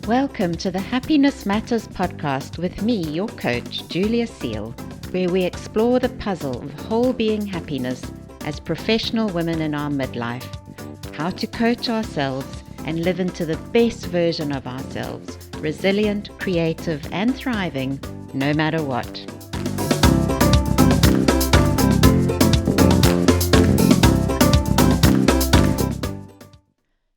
Welcome to the Happiness Matters podcast with me, your coach, Julia Seal, where we explore the puzzle of whole being happiness as professional women in our midlife, how to coach ourselves and live into the best version of ourselves, resilient, creative, and thriving, no matter what.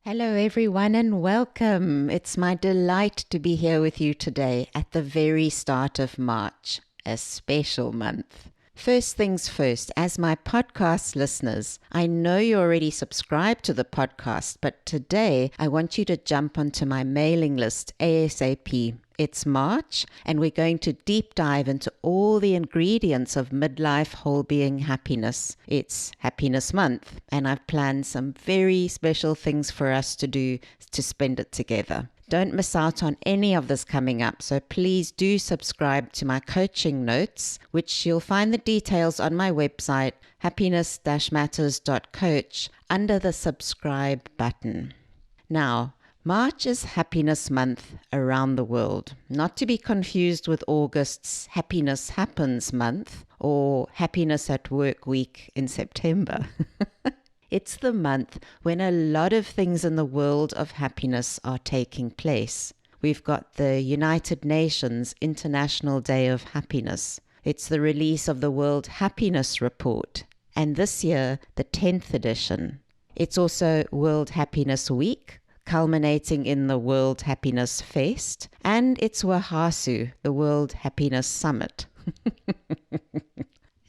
Hello everyone and welcome. It's my delight to be here with you today at the very start of March, a special month. First things first, as my podcast listeners, I know you already subscribed to the podcast, but today I want you to jump onto my mailing list ASAP. It's March and we're going to deep dive into all the ingredients of Midlife Wholebeing Happiness. It's Happiness Month and I've planned some very special things for us to do to spend it together. Don't miss out on any of this coming up, so please do subscribe to my coaching notes, which you'll find the details on my website, Happiness-Matters.coach, under the subscribe button. Now, March is Happiness Month around the world, not to be confused with August's Happiness Happens Month or Happiness at Work Week in September. It's the month when a lot of things in the world of happiness are taking place. We've got the United Nations International Day of Happiness. It's the release of the World Happiness Report, and this year, the 10th edition. It's also World Happiness Week, culminating in the World Happiness Fest, and it's Wahasu, the World Happiness Summit.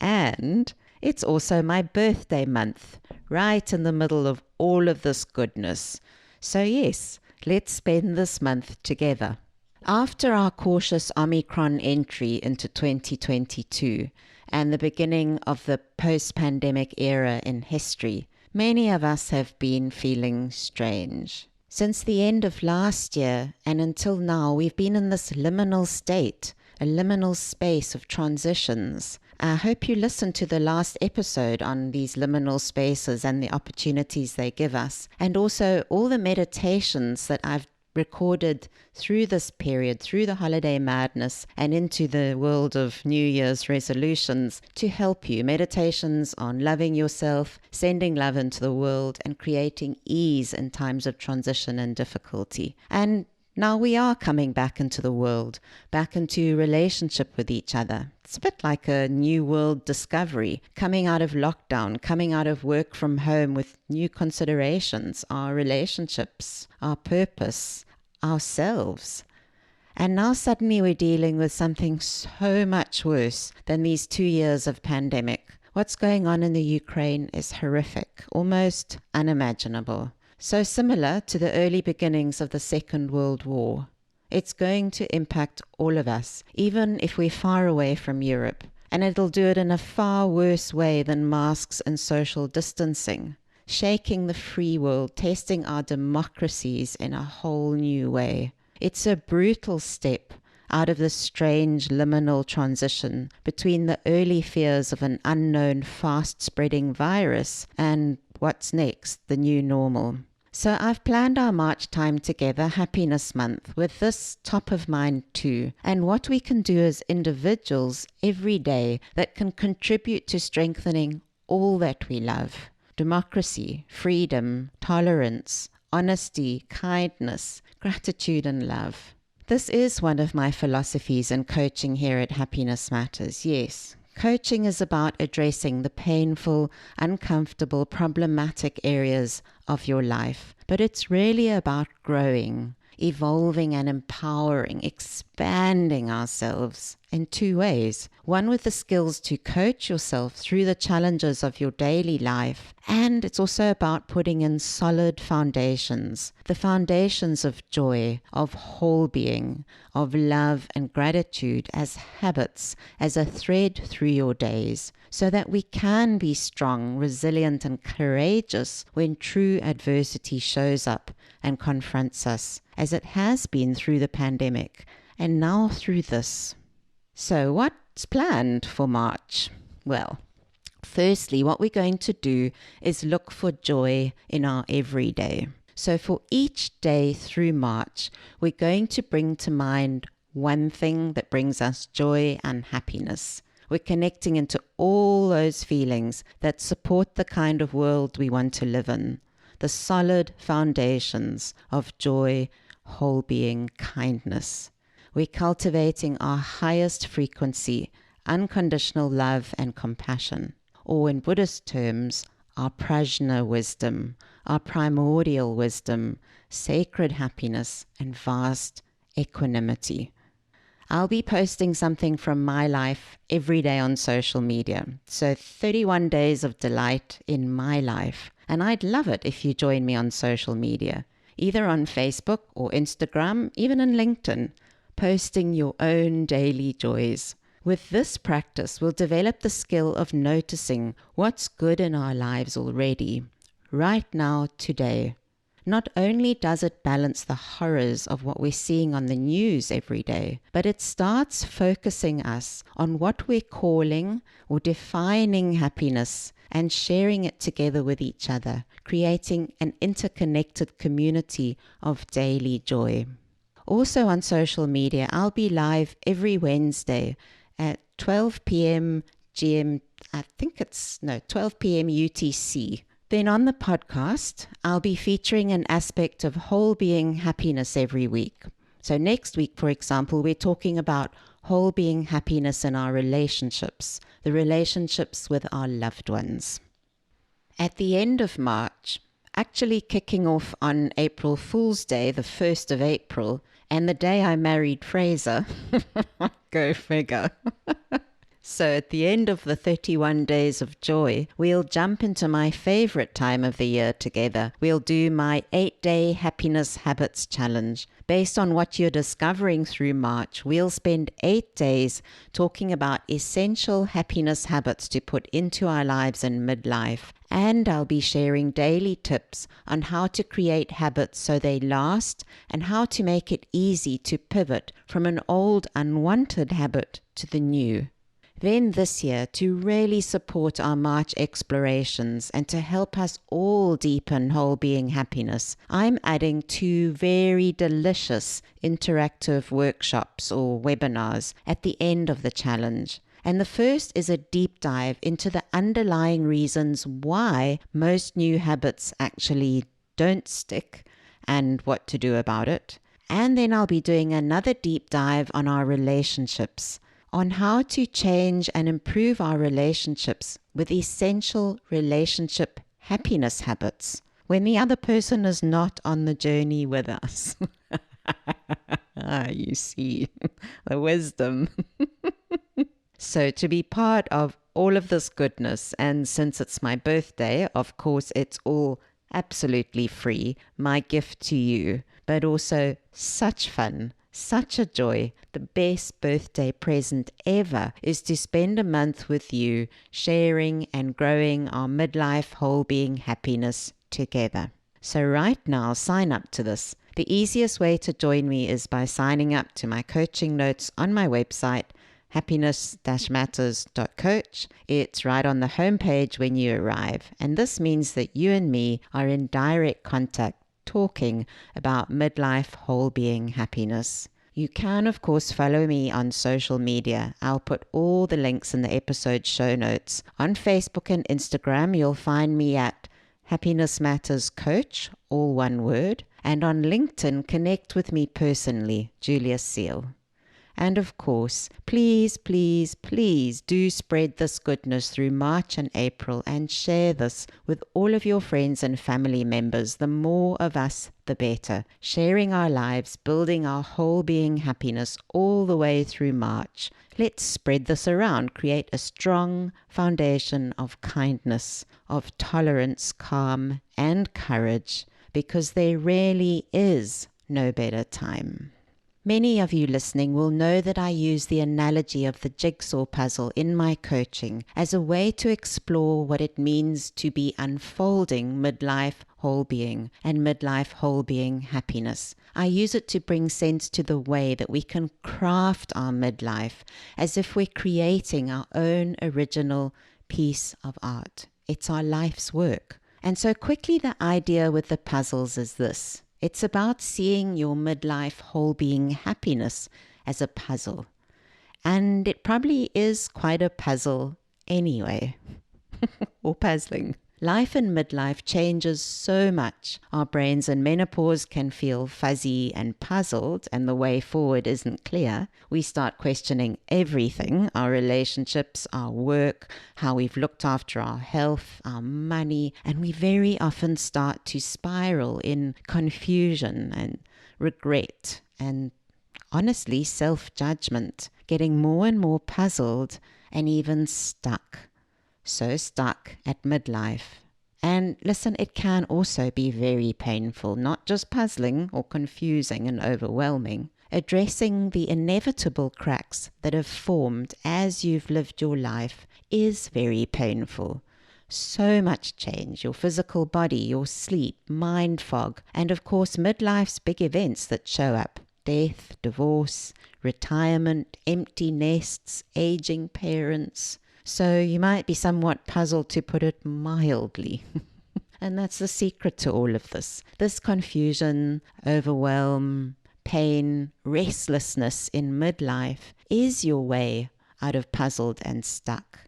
And it's also my birthday month, right in the middle of all of this goodness. So yes, let's spend this month together. After our cautious Omicron entry into 2022 and the beginning of the post-pandemic era in history, many of us have been feeling strange. Since the end of last year and until now, we've been in this liminal state, a liminal space of transitions. I hope you listened to the last episode on these liminal spaces and the opportunities they give us, and also all the meditations that I've recorded through this period, through the holiday madness and into the world of New Year's resolutions to help you. Meditations on loving yourself, sending love into the world, and creating ease in times of transition and difficulty. And now we are coming back into the world, back into relationship with each other. It's a bit like a new world discovery, coming out of lockdown, coming out of work from home with new considerations, our relationships, our purpose, ourselves. And now suddenly we're dealing with something so much worse than these 2 years of pandemic. What's going on in the Ukraine is horrific, almost unimaginable. So similar to the early beginnings of the Second World War. It's going to impact all of us, even if we're far away from Europe. And it'll do it in a far worse way than masks and social distancing, shaking the free world, testing our democracies in a whole new way. It's a brutal step out of this strange liminal transition between the early fears of an unknown fast-spreading virus and what's next, the new normal. So I've planned our March time together, Happiness Month, with this top of mind too, and what we can do as individuals every day that can contribute to strengthening all that we love. Democracy, freedom, tolerance, honesty, kindness, gratitude and love. This is one of my philosophies in coaching here at Happiness Matters, yes. Coaching is about addressing the painful, uncomfortable, problematic areas of your life, but it's really about growing, evolving and empowering, expanding ourselves in two ways. One with the skills to coach yourself through the challenges of your daily life, and it's also about putting in solid foundations, the foundations of joy, of whole being, of love and gratitude as habits, as a thread through your days, so that we can be strong, resilient and courageous when true adversity shows up and confronts us, as it has been through the pandemic and now through this. So what's planned for March? Well, firstly, what we're going to do is look for joy in our everyday. So for each day through March, we're going to bring to mind one thing that brings us joy and happiness. We're connecting into all those feelings that support the kind of world we want to live in. The solid foundations of joy, whole being, kindness. We're cultivating our highest frequency, unconditional love and compassion. Or in Buddhist terms, our prajna wisdom, our primordial wisdom, sacred happiness, and vast equanimity. I'll be posting something from my life every day on social media. So 31 days of delight in my life. And I'd love it if you join me on social media, either on Facebook or Instagram, even on LinkedIn, posting your own daily joys. With this practice, we'll develop the skill of noticing what's good in our lives already, right now, today. Not only does it balance the horrors of what we're seeing on the news every day, but it starts focusing us on what we're calling or defining happiness and sharing it together with each other, creating an interconnected community of daily joy. Also on social media, I'll be live every Wednesday at 12 p.m. 12 p.m. UTC. Then on the podcast, I'll be featuring an aspect of whole being happiness every week. So next week, for example, we're talking about whole being happiness in our relationships, the relationships with our loved ones. At the end of March, actually kicking off on April Fool's Day, the 1st of April, and the day I married Fraser, go figure. So at the end of the 31 days of joy, we'll jump into my favorite time of the year together. We'll do my 8-day Happiness Habits Challenge. Based on what you're discovering through March, we'll spend 8 days talking about essential happiness habits to put into our lives in midlife. And I'll be sharing daily tips on how to create habits so they last and how to make it easy to pivot from an old unwanted habit to the new. Then this year, to really support our March explorations and to help us all deepen whole being happiness, I'm adding 2 very delicious interactive workshops or webinars at the end of the challenge. And the first is a deep dive into the underlying reasons why most new habits actually don't stick and what to do about it. And then I'll be doing another deep dive on our relationships, on how to change and improve our relationships with essential relationship happiness habits when the other person is not on the journey with us. You see, the wisdom. So to be part of all of this goodness, and since it's my birthday, of course, it's all absolutely free, my gift to you, but also such fun, such a joy. The best birthday present ever is to spend a month with you, sharing and growing our midlife whole being happiness together. So right now, sign up to this. The easiest way to join me is by signing up to my coaching notes on my website, Happiness-Matters.coach. It's right on the homepage when you arrive. And this means that you and me are in direct contact, talking about midlife whole being happiness. You can, of course, follow me on social media. I'll put all the links in the episode show notes. On Facebook and Instagram, you'll find me at Happiness-Matters.coach, all one word. And on LinkedIn, connect with me personally, Julia Seal. And of course, please, please, please do spread this goodness through March and April and share this with all of your friends and family members. The more of us, the better. Sharing our lives, building our whole being happiness all the way through March. Let's spread this around, create a strong foundation of kindness, of tolerance, calm, and courage, because there really is no better time. Many of you listening will know that I use the analogy of the jigsaw puzzle in my coaching as a way to explore what it means to be unfolding midlife whole being and midlife whole being happiness. I use it to bring sense to the way that we can craft our midlife as if we're creating our own original piece of art. It's our life's work. And so quickly the idea with the puzzles is this. It's about seeing your midlife whole being happiness as a puzzle. And it probably is quite a puzzle anyway, or puzzling. Life in midlife changes so much. Our brains in menopause can feel fuzzy and puzzled, and the way forward isn't clear. We start questioning everything, our relationships, our work, how we've looked after our health, our money, and we very often start to spiral in confusion and regret and honestly self-judgment, getting more and more puzzled and even stuck. So stuck at midlife. And listen, it can also be very painful, not just puzzling or confusing and overwhelming. Addressing the inevitable cracks that have formed as you've lived your life is very painful. So much change, your physical body, your sleep, mind fog, and of course midlife's big events that show up. Death, divorce, retirement, empty nests, aging parents. So you might be somewhat puzzled, to put it mildly. And that's the secret to all of this. This confusion, overwhelm, pain, restlessness in midlife is your way out of puzzled and stuck.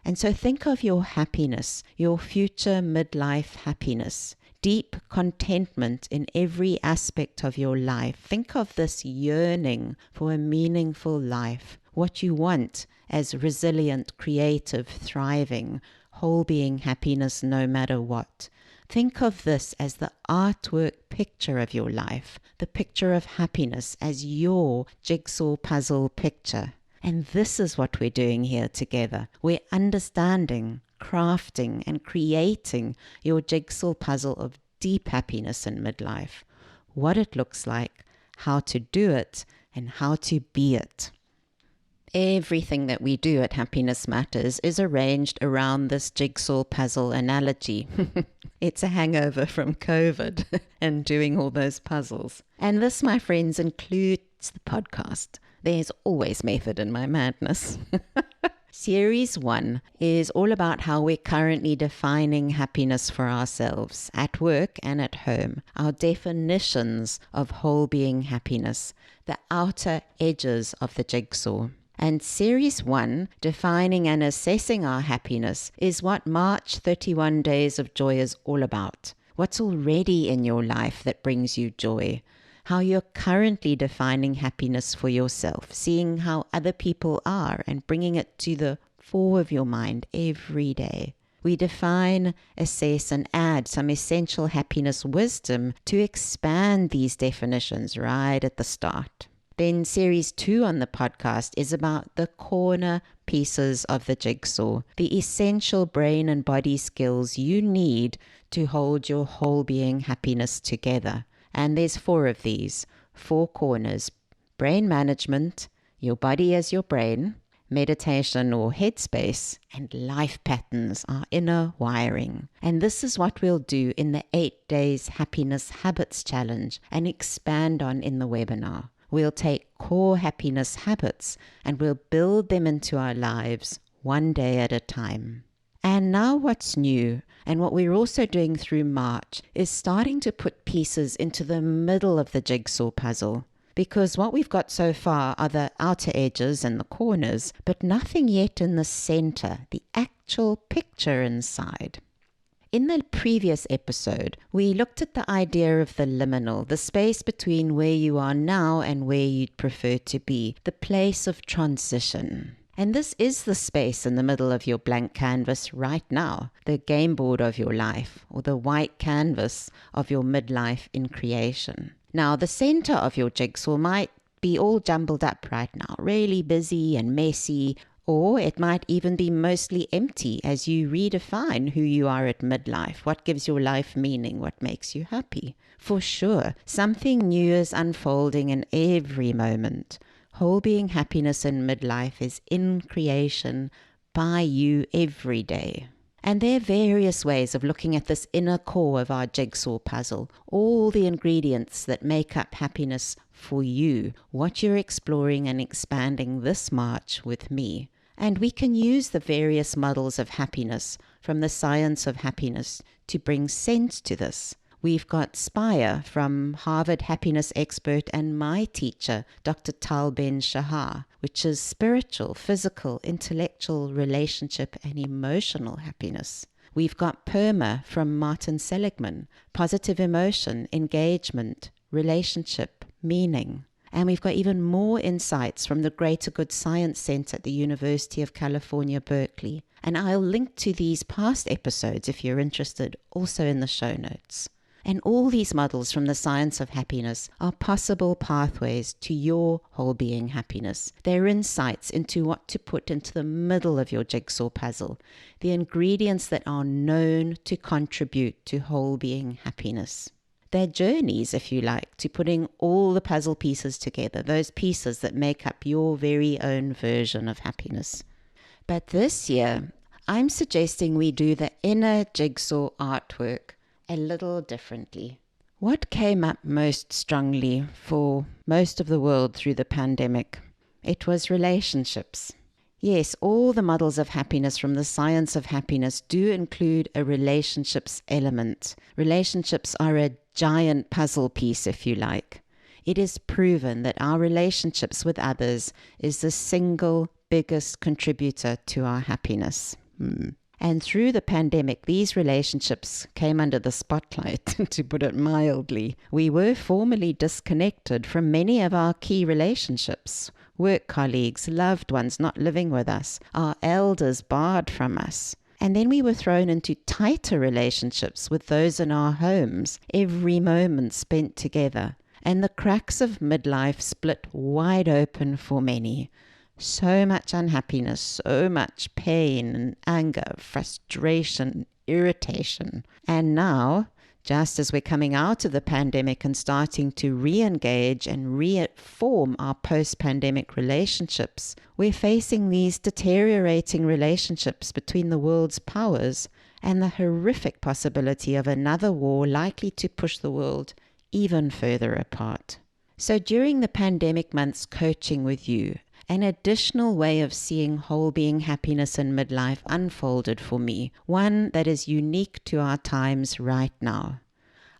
And so think of your happiness, your future midlife happiness, deep contentment in every aspect of your life. Think of this yearning for a meaningful life, what you want as resilient, creative, thriving, whole being happiness no matter what. Think of this as the artwork picture of your life, the picture of happiness as your jigsaw puzzle picture. And this is what we're doing here together. We're understanding, crafting, and creating your jigsaw puzzle of deep happiness in midlife, what it looks like, how to do it, and how to be it. Everything that we do at Happiness Matters is arranged around this jigsaw puzzle analogy. It's a hangover from COVID and doing all those puzzles. And this, my friends, includes the podcast. There's always method in my madness. Series 1 is all about how we're currently defining happiness for ourselves at work and at home, our definitions of whole being happiness, the outer edges of the jigsaw. And Series 1, defining and assessing our happiness, is what March 31 Days of Joy is all about. What's already in your life that brings you joy? How you're currently defining happiness for yourself, seeing how other people are and bringing it to the fore of your mind every day. We define, assess, and add some essential happiness wisdom to expand these definitions right at the start. Then Series 2 on the podcast is about the corner pieces of the jigsaw, the essential brain and body skills you need to hold your whole being happiness together. And there's 4 of these, 4 corners: brain management, your body as your brain, meditation or headspace, and life patterns, our inner wiring. And this is what we'll do in the 8 Days Happiness Habits Challenge and expand on in the webinar. We'll take core happiness habits and we'll build them into our lives one day at a time. And now what's new, and what we're also doing through March, is starting to put pieces into the middle of the jigsaw puzzle. Because what we've got so far are the outer edges and the corners, but nothing yet in the center, the actual picture inside. In the previous episode, we looked at the idea of the liminal, the space between where you are now and where you'd prefer to be, the place of transition. And this is the space in the middle of your blank canvas right now, the game board of your life, or the white canvas of your midlife in creation. Now, the center of your jigsaw might be all jumbled up right now, really busy and messy, Or it might even be mostly empty as you redefine who you are at midlife. What gives your life meaning? What makes you happy? For sure, something new is unfolding in every moment. Whole being happiness in midlife is in creation by you every day. And there are various ways of looking at this inner core of our jigsaw puzzle, all the ingredients that make up happiness for you, what you're exploring and expanding this March with me. And we can use the various models of happiness from the science of happiness to bring sense to this. We've got SPIRE from Harvard happiness expert and my teacher, Dr. Tal Ben-Shahar, which is spiritual, physical, intellectual, relationship, and emotional happiness. We've got PERMA from Martin Seligman, positive emotion, engagement, relationship, meaning. And we've got even more insights from the Greater Good Science Center at the University of California, Berkeley. And I'll link to these past episodes if you're interested, also in the show notes. And all these models from the science of happiness are possible pathways to your whole being happiness. They're insights into what to put into the middle of your jigsaw puzzle, the ingredients that are known to contribute to whole being happiness. They're journeys, if you like, to putting all the puzzle pieces together, those pieces that make up your very own version of happiness. But this year, I'm suggesting we do the inner jigsaw artwork a little differently. What came up most strongly for most of the world through the pandemic? It was relationships. Yes, all the models of happiness from the science of happiness do include a relationships element. Relationships are a giant puzzle piece, if you like. It is proven that our relationships with others is the single biggest contributor to our happiness. And through the pandemic, these relationships came under the spotlight, to put it mildly. We were formerly disconnected from many of our key relationships. Work colleagues, loved ones not living with us, our elders barred from us. And then we were thrown into tighter relationships with those in our homes, every moment spent together. And the cracks of midlife split wide open for many. So much unhappiness, so much pain and anger, frustration, irritation. And now, just as we're coming out of the pandemic and starting to re-engage and reform our post-pandemic relationships, we're facing these deteriorating relationships between the world's powers and the horrific possibility of another war likely to push the world even further apart. So during the pandemic months coaching with you, an additional way of seeing whole being happiness in midlife unfolded for me, one that is unique to our times right now.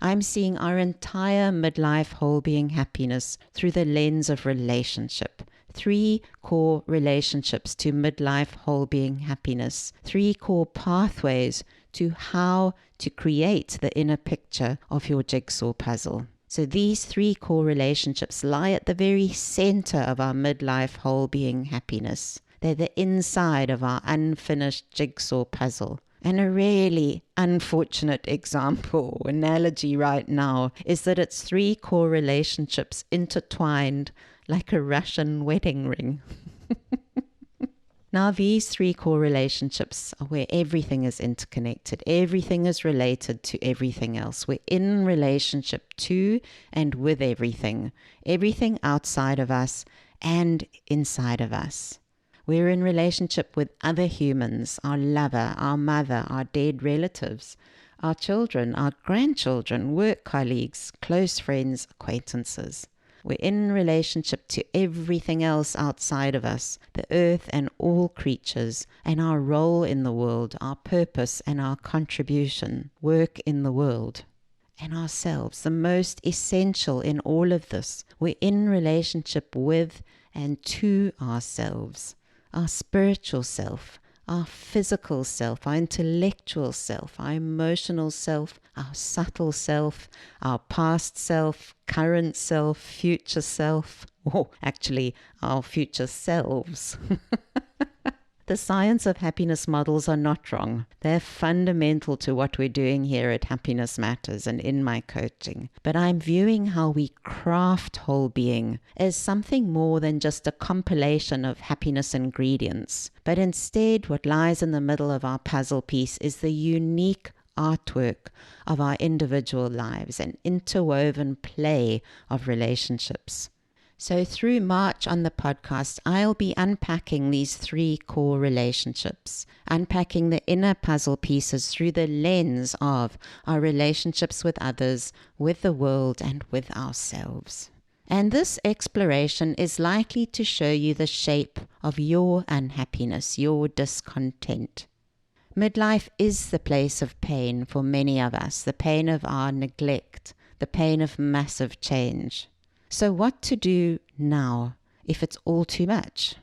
I'm seeing our entire midlife whole being happiness through the lens of relationship. 3 core relationships to midlife whole being happiness. 3 core pathways to how to create the inner picture of your jigsaw puzzle. So these 3 core relationships lie at the very center of our midlife whole being happiness. They're the inside of our unfinished jigsaw puzzle. And a really unfortunate example, analogy right now, is that it's 3 core relationships intertwined like a Russian wedding ring. Now, these 3 core relationships are where everything is interconnected. Everything is related to everything else. We're in relationship to and with everything. Everything outside of us and inside of us. We're in relationship with other humans, our lover, our mother, our dead relatives, our children, our grandchildren, work colleagues, close friends, acquaintances. We're in relationship to everything else outside of us, the earth and all creatures, and our role in the world, our purpose and our contribution, work in the world, and ourselves, the most essential in all of this. We're in relationship with and to ourselves, our spiritual self, our physical self, our intellectual self, our emotional self, our subtle self, our past self, current self, future self, or actually our future selves. The science of happiness models are not wrong. They're fundamental to what we're doing here at Happiness Matters and in my coaching. But I'm viewing how we craft whole being as something more than just a compilation of happiness ingredients. But instead, what lies in the middle of our puzzle piece is the unique artwork of our individual lives, an interwoven play of relationships. So through March on the podcast, I'll be unpacking these 3 core relationships, unpacking the inner puzzle pieces through the lens of our relationships with others, with the world, and with ourselves. And this exploration is likely to show you the shape of your unhappiness, your discontent. Midlife is the place of pain for many of us, the pain of our neglect, the pain of massive change. So what to do now if it's all too much?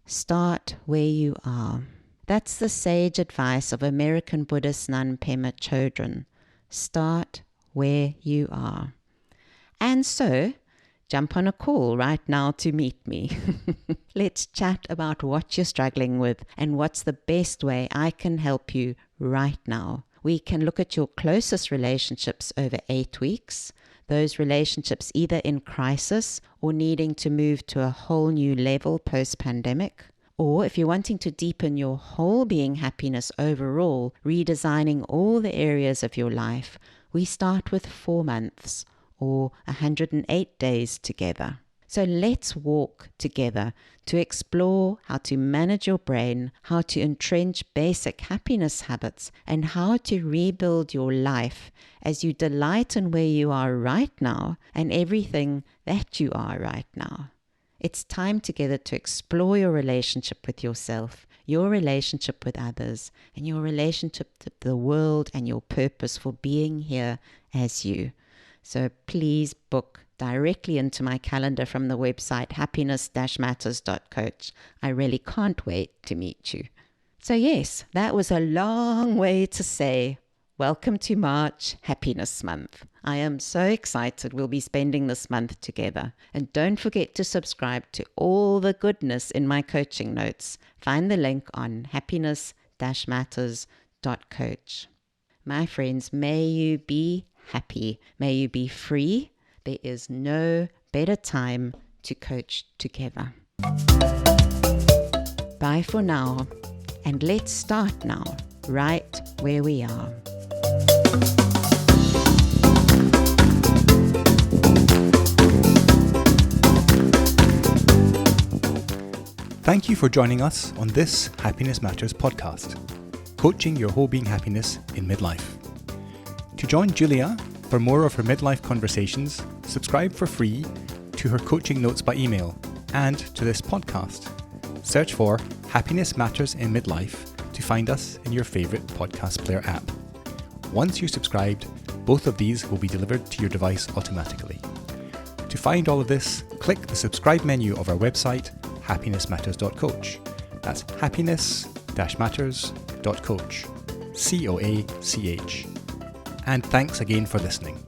Start where you are. That's the sage advice of American Buddhist nun Pema Chodron. Start where you are. And so, jump on a call right now to meet me. Let's chat about what you're struggling with and what's the best way I can help you right now. We can look at your closest relationships over 8 weeks, those relationships either in crisis or needing to move to a whole new level post-pandemic. Or if you're wanting to deepen your whole being happiness overall, redesigning all the areas of your life, we start with 4 months or 108 days together. So let's walk together to explore how to manage your brain, how to entrench basic happiness habits, and how to rebuild your life as you delight in where you are right now and everything that you are right now. It's time together to explore your relationship with yourself, your relationship with others, and your relationship with the world and your purpose for being here as you. So please book directly into my calendar from the website Happiness-Matters.coach. I really can't wait to meet you. So yes, that was a long way to say, welcome to March Happiness Month. I am so excited we'll be spending this month together. And don't forget to subscribe to all the goodness in my coaching notes. Find the link on Happiness-Matters.coach. My friends, may you be happy. May you be free. There is no better time to coach together. Bye for now, and let's start now, right where we are. Thank you for joining us on this Happiness Matters podcast, coaching your whole being happiness in midlife. To join Julia for more of her midlife conversations, subscribe for free to her coaching notes by email and to this podcast. Search for Happiness Matters in Midlife to find us in your favourite podcast player app. Once you're subscribed, both of these will be delivered to your device automatically. To find all of this, click the subscribe menu of our website, Happiness-Matters.coach. That's Happiness-Matters.coach. COACH. And thanks again for listening.